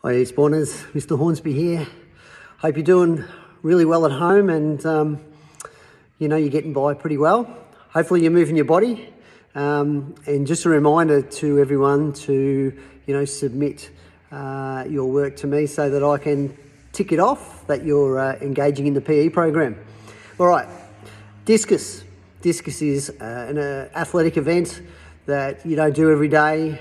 Hi spawners, Mr. Hornsby here. Hope you're doing really well at home and you're getting by pretty well. Hopefully you're moving your body. And just a reminder to everyone to submit your work to me so that I can tick it off that you're engaging in the PE program. All right, Discus. Discus is an athletic event that you don't do every day.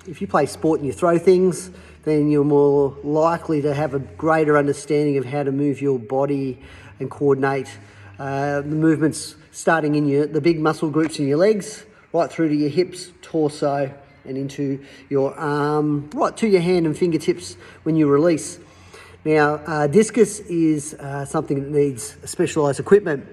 If you play sport and you throw things, then you're more likely to have a greater understanding of how to move your body and coordinate the movements starting in the big muscle groups in your legs, right through to your hips, torso, and into your arm, right to your hand and fingertips when you release. Now, discus is something that needs specialised equipment.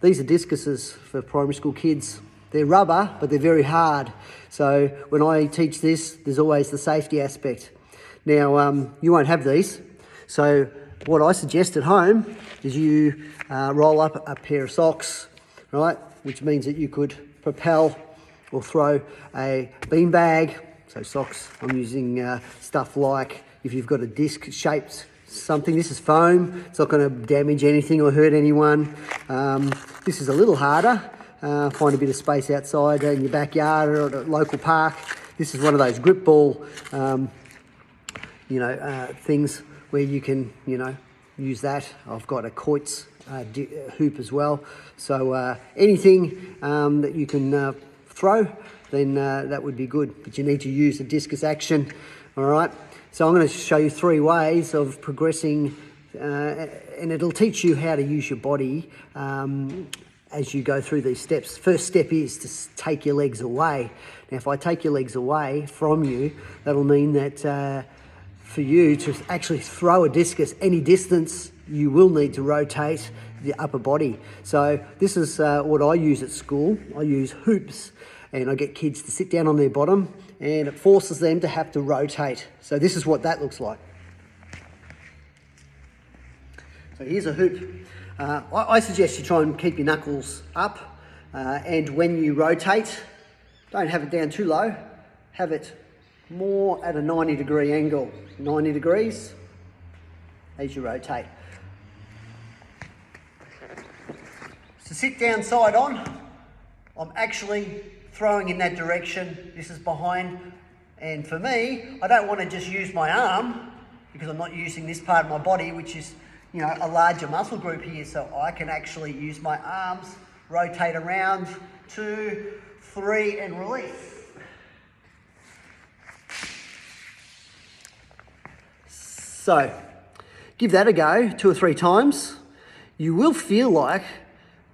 These are discuses for primary school kids. They're rubber, but they're very hard. So when I teach this, there's always the safety aspect. Now, you won't have these. So what I suggest at home is you roll up a pair of socks, right? Which means that you could propel or throw a bean bag. So socks, I'm using stuff like if you've got a disc shaped something. This is foam. It's not going to damage anything or hurt anyone. This is a little harder. Find a bit of space outside in your backyard or at a local park. This is one of those grip ball, things where you can, use that. I've got a quoits hoop as well. So anything that you can throw, then that would be good. But you need to use the discus action. All right. So I'm going to show you 3 ways of progressing, and it'll teach you how to use your body as you go through these steps. First step is to take your legs away. Now, if I take your legs away from you, that'll mean that for you to actually throw a discus any distance, you will need to rotate the upper body. So this is what I use at school. I use hoops, and I get kids to sit down on their bottom, and it forces them to have to rotate. So this is what that looks like. So here's a hoop. I suggest you try and keep your knuckles up, and when you rotate, don't have it down too low, have it more at a 90-degree angle, 90 degrees as you rotate. So sit down side on, I'm actually throwing in that direction. This is behind, and for me, I don't want to just use my arm because I'm not using this part of my body, which is a larger muscle group here, so I can actually use my arms, rotate around, 2, 3, and release. So, give that a go 2 or 3 times. You will feel like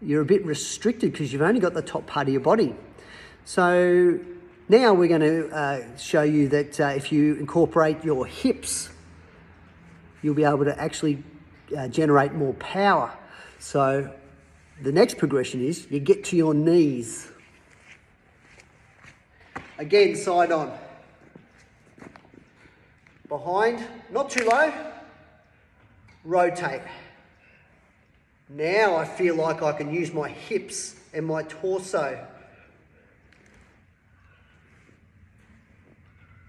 you're a bit restricted because you've only got the top part of your body. So, now we're going to show you that if you incorporate your hips, you'll be able to actually generate more power. So the next progression is you get to your knees. Again, side on. Behind, not too low. Rotate. Now I feel like I can use my hips and my torso.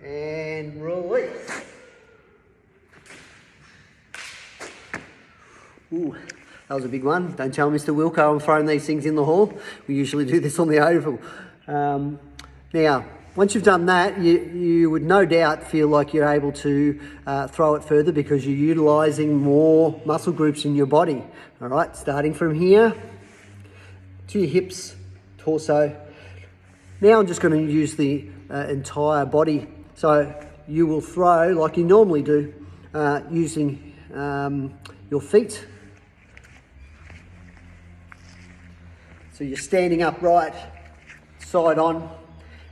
And release. Ooh, that was a big one. Don't tell Mr. Wilco I'm throwing these things in the hall. We usually do this on the oval. Now, once you've done that, you would no doubt feel like you're able to throw it further because you're utilising more muscle groups in your body. All right, starting from here to your hips, torso. Now I'm just going to use the entire body. So you will throw like you normally do using your feet. So you're standing upright, side on,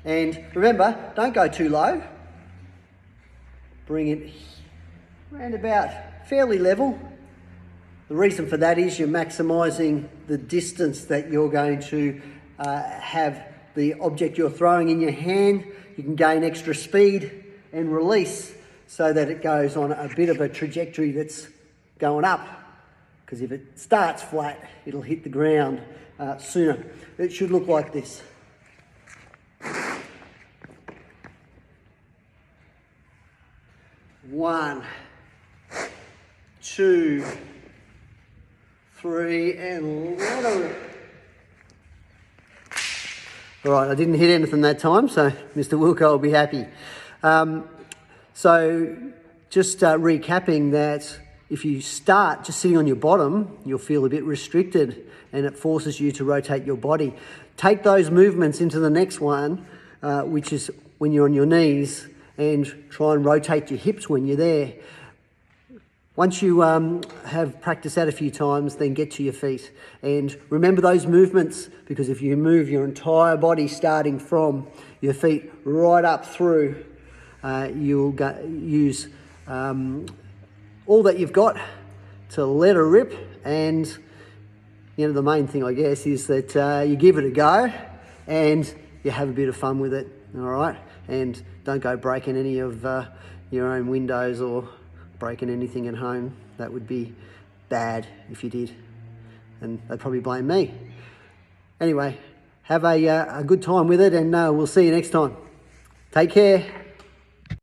and remember, don't go too low. Bring it around about fairly level. The reason for that is you're maximising the distance that you're going to have the object you're throwing in your hand. You can gain extra speed and release so that it goes on a bit of a trajectory that's going up. Because if it starts flat, it'll hit the ground sooner. It should look like this. 1, 2, 3, and let her rip. All right, I didn't hit anything that time, so Mr. Wilco will be happy. So just recapping that, if you start just sitting on your bottom, you'll feel a bit restricted and it forces you to rotate your body. Take those movements into the next one, which is when you're on your knees, and try and rotate your hips when you're there. Once you have practiced that a few times, then get to your feet. And remember those movements, because if you move your entire body starting from your feet right up through, you'll use all that you've got to let her rip. And you know, the main thing, I guess, is that you give it a go and you have a bit of fun with it, all right? And don't go breaking any of your own windows or breaking anything at home. That would be bad if you did, and they'd probably blame me. Anyway, have a good time with it, and we'll see you next time. Take care.